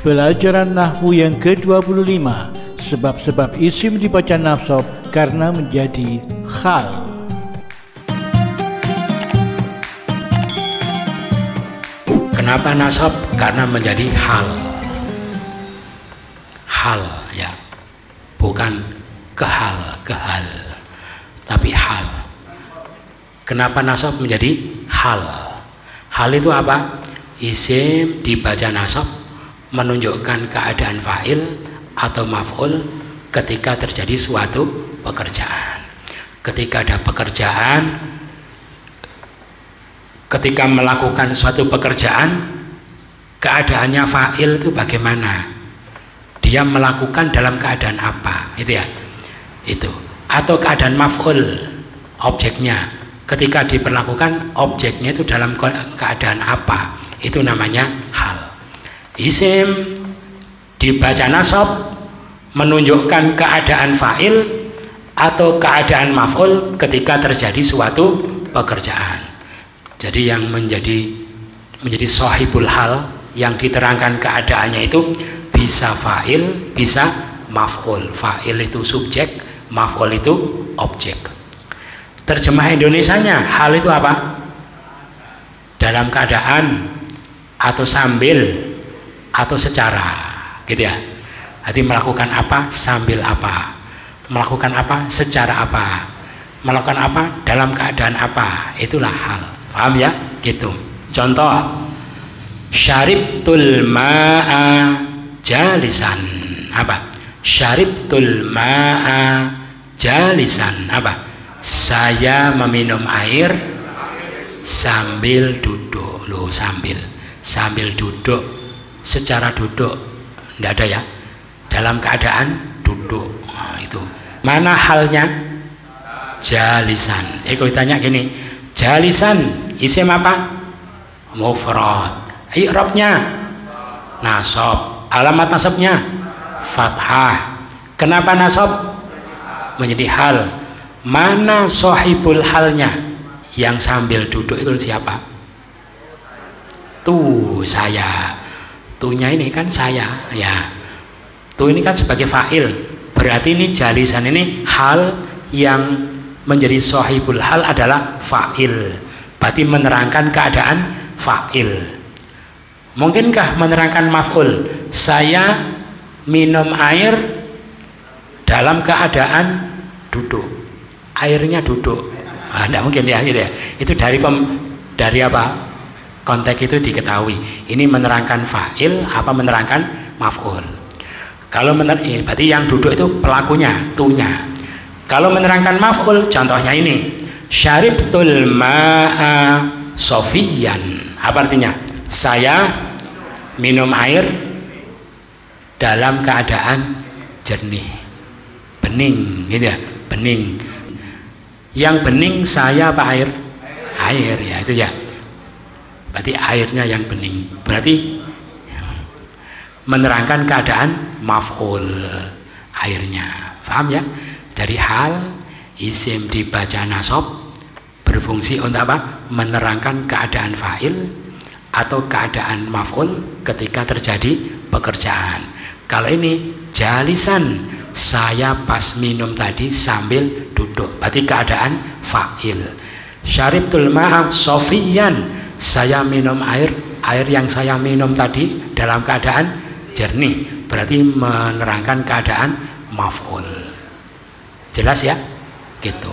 Pelajaran Nahwu yang ke-25. Sebab-sebab isim dibaca nasab karena menjadi hal. Kenapa nasab? Karena menjadi hal. Hal ya, bukan kehal, tapi hal. Kenapa nasab menjadi hal? Hal itu apa? Isim dibaca nasab menunjukkan keadaan fa'il atau maf'ul ketika terjadi suatu pekerjaan. Ketika ada pekerjaan, ketika melakukan suatu pekerjaan, keadaannya fa'il itu bagaimana? Dia melakukan dalam keadaan apa? Itu ya. Itu. Atau keadaan maf'ul, objeknya. Ketika diperlakukan, objeknya itu dalam keadaan apa? Itu namanya hal. Isim dibaca nasab menunjukkan keadaan fa'il atau keadaan maf'ul ketika terjadi suatu pekerjaan. Jadi yang menjadi sahibul hal, yang diterangkan keadaannya itu bisa fa'il, bisa maf'ul. Fa'il itu subjek, maf'ul itu objek. Terjemah Indonesianya, hal itu apa? Dalam keadaan, atau sambil, atau secara, gitu ya. Jadi melakukan apa, sambil apa, melakukan apa, secara apa, melakukan apa, dalam keadaan apa, itulah hal. Paham ya? Gitu. Contoh, syaribtul ma'a jalisan. Apa? Syaribtul ma'a jalisan. Apa? Saya meminum air sambil duduk. Loh, sambil duduk. Secara duduk tidak ada ya, dalam keadaan duduk. Nah, itu mana halnya? Jalisan. Kalau ditanya gini, jalisan isim apa? Mufrad. I'rabnya nasab. Alamat nasabnya fathah. Kenapa nasab? Menjadi hal. Mana sahibul halnya? Yang sambil duduk itu siapa? Tuh, saya. Tuhnya ini kan saya ya. Tuh ini kan sebagai fa'il. Berarti ini jalisan ini hal yang menjadi sahibul hal adalah fa'il. Berarti menerangkan keadaan fa'il. Mungkinkah menerangkan maf'ul? Saya minum air dalam keadaan duduk. Airnya duduk. Tidak mungkin ya, gitu ya. Itu dari apa? Konteks itu diketahui. Ini menerangkan fa'il apa menerangkan maf'ul. Kalau berarti yang duduk itu pelakunya, tuhnya. Kalau menerangkan maf'ul, contohnya ini, syaribtul ma'a sofiyan. Apa artinya? Saya minum air dalam keadaan jernih, bening, gitu ya, bening. Yang bening saya apa air? Air ya, itu ya. Berarti airnya yang bening. Berarti menerangkan keadaan maf'ul, airnya. Paham ya? Dari hal isim dibaca nasab berfungsi untuk apa? Menerangkan keadaan fa'il atau keadaan maf'ul ketika terjadi pekerjaan. Kalau ini jalisan, saya pas minum tadi sambil duduk. Berarti keadaan fa'il. Syaribtul ma'a sofiyan. Saya minum air yang saya minum tadi dalam keadaan jernih. Berarti menerangkan keadaan maf'ul. Jelas ya? Gitu.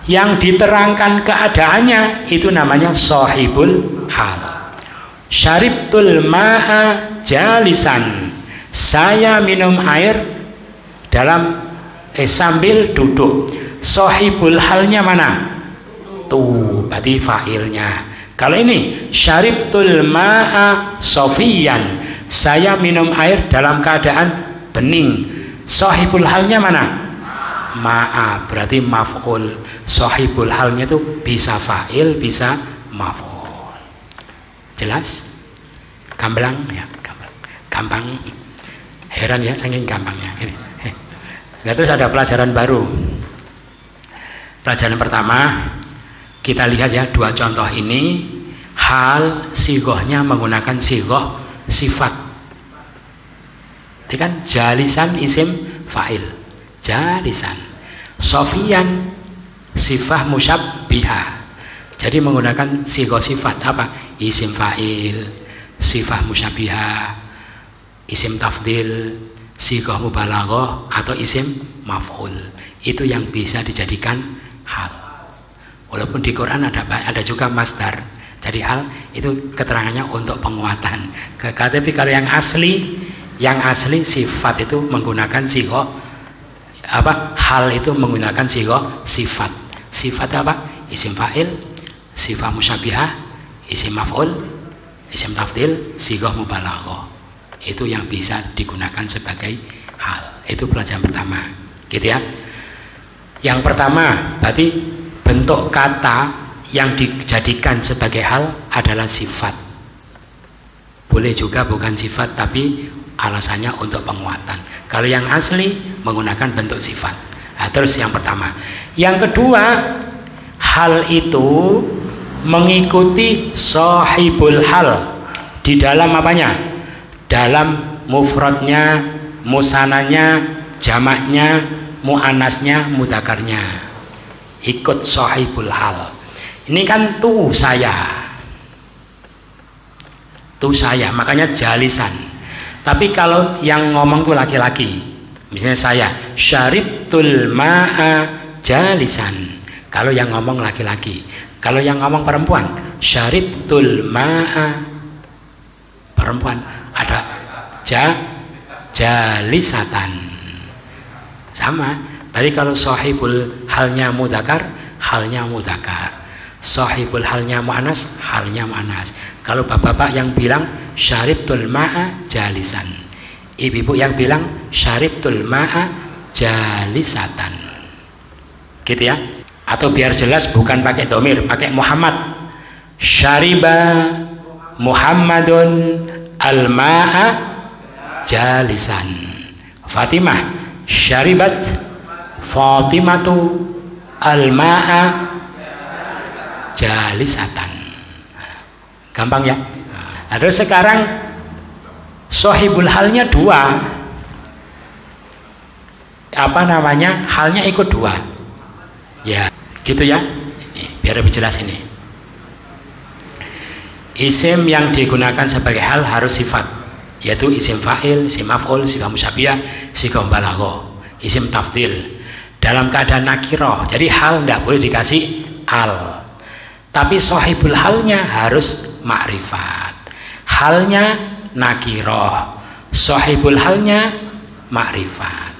Yang diterangkan keadaannya itu namanya sahibul hal. Syaribtul ma'a jalisan. Saya minum air dalam sambil duduk. Sahibul halnya mana? Tuh, berarti fa'ilnya. Kalau ini syaribtul ma'a sofiyan, saya minum air dalam keadaan bening. Sahibul halnya mana? Ma'a, berarti maf'ul. Sahibul halnya itu bisa fa'il, bisa maf'ul. Jelas? Gamblang ya, gampang. Heran ya, saking gampangnya. Nah, terus ada pelajaran baru. Pelajaran pertama, kita lihat ya, dua contoh ini hal sigohnya menggunakan sigoh sifat. Itu kan jalisan isim fa'il, jalisan. Sofian sifah musyabbihah, jadi menggunakan sigo sifat apa? Isim fa'il, sifah musyabbihah, isim tafdil, sigo mubalaghah atau isim maf'ul. Itu yang bisa dijadikan hal. Walaupun di Quran ada juga masdar. Jadi hal itu keterangannya untuk penguatan. Tapi kalau yang asli sifat itu menggunakan sigo apa? Hal itu menggunakan sigo sifat. Sifat apa? Isim fa'il, sifat musyabbihah, isim maf'ul, isim tafdil, sigo mubalaghah. Itu yang bisa digunakan sebagai hal. Itu pelajaran pertama. Gitu ya. Yang pertama berarti bentuk kata yang dijadikan sebagai hal adalah sifat. Boleh juga bukan sifat, tapi alasannya untuk penguatan. Kalau yang asli menggunakan bentuk sifat. Nah, terus yang pertama. Yang kedua, hal itu mengikuti sahibul hal di dalam apanya? Dalam mufradnya, musananya, jamaknya, muannasnya, mudzakarnya. Ikut sahibul hal. Ini kan tuh saya, makanya jalisan. Tapi kalau yang ngomong tuh laki-laki, misalnya saya syaribtul ma'a jalisan. Kalau yang ngomong laki-laki. Kalau yang ngomong perempuan, syaribtul ma'a, perempuan, ada jalisatan. Sama. Berarti kalau sahibul halnya mudzakkar, halnya mudzakkar. Sahibul halnya muannas, halnya muannas. Kalau bapak-bapak yang bilang syaribtul ma'a jalisan, ibu-ibu yang bilang syaribtul ma'a jalisatan. Gitu ya. Atau biar jelas bukan pakai domir, pakai Muhammad. Syariba Muhammadun al-ma'a jalisan. Fatimah syaribat Fatimatu al-ma'a jalisatan. Gampang ya. Nah, terus sekarang sahibul halnya dua. Apa namanya? Halnya ikut dua. Ya, gitu ya. Ini, biar lebih jelas ini. Isim yang digunakan sebagai hal harus sifat, yaitu isim fa'il, isim maf'ul, sifat musyabbihah, sifat mubalaghah, isim tafdil. Dalam keadaan nakiroh, jadi hal tidak boleh dikasih al. Tapi sahibul halnya harus ma'rifat. Halnya nakiroh, sahibul halnya ma'rifat.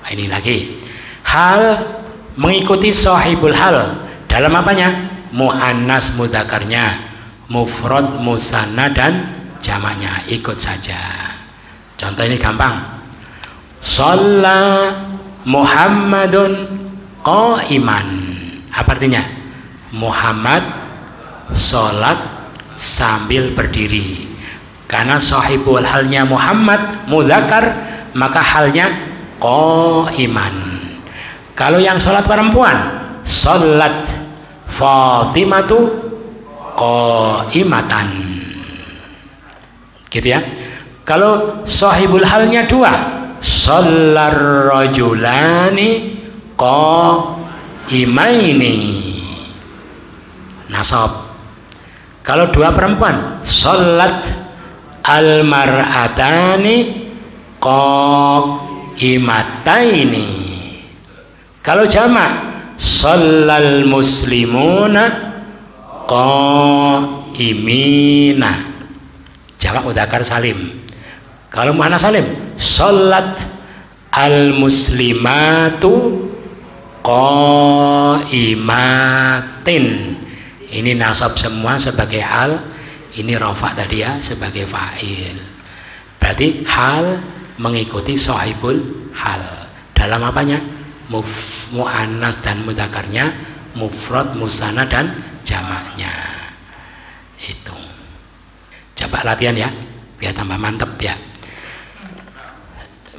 Nah, ini lagi. Hal mengikuti sahibul hal dalam apanya? Muannas mudzakarnya, mufrad musanna dan jamaknya, ikut saja. Contoh ini gampang. Shalla Muhammadun qaiman. Apa artinya? Muhammad sholat sambil berdiri. Karena sahibul halnya Muhammad mudzakkar, maka halnya qaiman. Kalau yang sholat perempuan, sholat Fatimatu qaimatan. Gitu ya. Kalau sahibul halnya dua, shallar rajulani qaimaini, nasab. Kalau dua perempuan, shalat al mar'atani qaimataini. Kalau jamak, shallal muslimuna qaimina. Jamak mudzakkar salim. Kalau muannas salim, sholat al muslimatu qaimatin. Ini nasab semua sebagai hal, ini rafa tadi ya sebagai fa'il. Berarti hal mengikuti sahibul hal. Dalam apanya? Muannas dan mudzakarnya, mufrad, musanna dan jamaknya. Itu. Coba latihan ya, biar tambah mantep ya.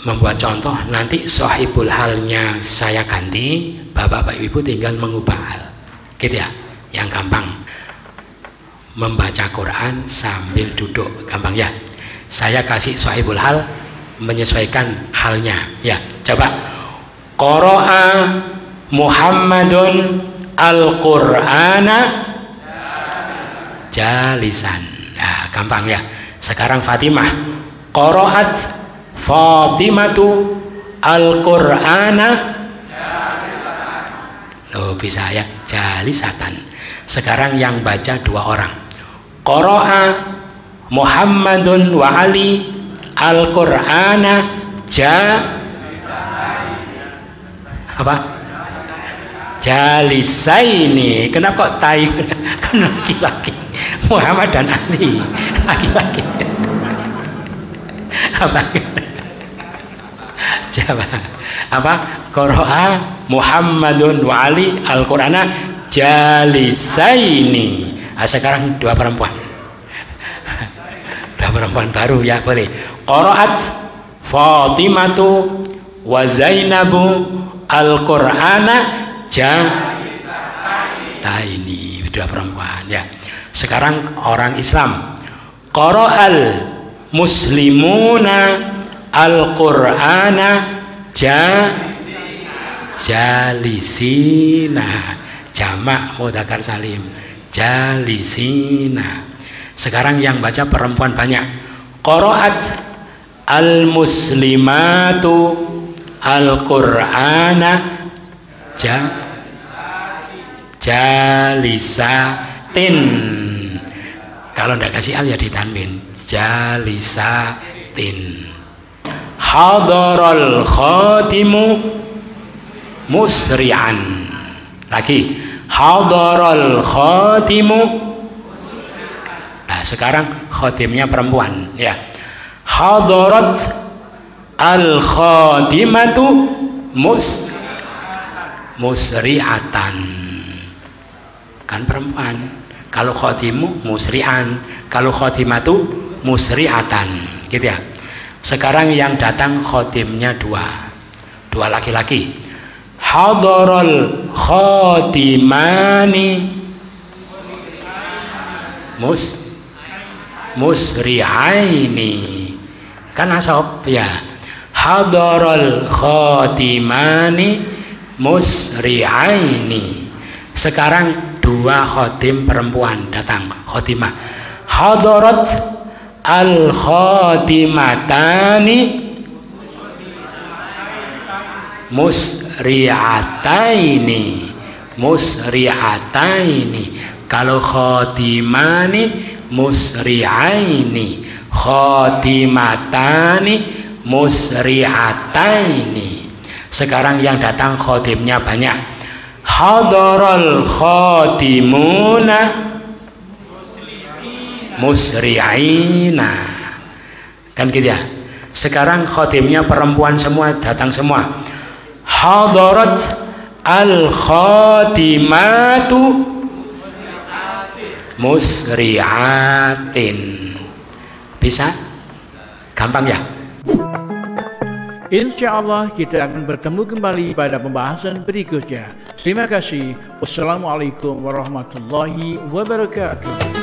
Membuat contoh, nanti sahibul halnya saya ganti, bapak ibu tinggal mengubah hal, gitu ya, yang gampang. Membaca Quran sambil duduk, gampang ya. Saya kasih sahibul hal menyesuaikan halnya. Ya, coba. Qara'a Muhammadun al-Qur'ana jalisan. Nah, gampang ya. Sekarang Fatimah. Qara'at Fatimatu al-Qur'ana. Oh, bisa ya, jalisatan. Sekarang yang baca dua orang. Qara'a Muhammadun wa Ali al-Qur'ana apa? Jalisaini. Kenapa kok tai? Kan laki-laki. Muhammad dan Ali laki-laki. Apa? Coba. Apa? Qara'a Muhammadun wa Ali al-Qur'ana jalisaini. Nah, sekarang dua perempuan. Dua perempuan baru ya, boleh. Qara'at Fatimatu wa Zainabu al-Qur'ana jalisaini. Dua perempuan ya. Sekarang orang Islam. Qara'al muslimuna al-Qur'ana jalisina. Jamak mudzakkar salim. Jalisina. Sekarang yang baca perempuan banyak. Qara'at al-muslimatu al-Qur'ana jalisatin. Kalau tidak kasih al ya ditanwin. Jalisatin. Hadaral khatimu musri'an. Lagi. Hadaral khatimu. Nah, sekarang khatimnya perempuan ya. Hadarat al khatimatu musri'atan. Kan perempuan. Kalau khatimu musri'an, kalau khatimatu musri'atan, gitu ya. Sekarang yang datang khatimnya dua laki-laki. Hadaral khatimani musri'aini. Kan asab ya. Hadaral khatimani musri'aini. Sekarang dua khatim perempuan datang, khatimah. Hadarat al khatimatani musri'ataini. Kalau khatimani musri'aini, khatimatani musri'ataini. Sekarang yang datang khatimnya banyak. Hadaral khatimuna musri'ina. Kan gitu ya. Sekarang khatimnya perempuan semua, datang semua. Hadarat al khatimatu musri'atin. Bisa? Gampang ya? Insya Allah kita akan bertemu kembali pada pembahasan berikutnya. Terima kasih. Wassalamualaikum warahmatullahi wabarakatuh.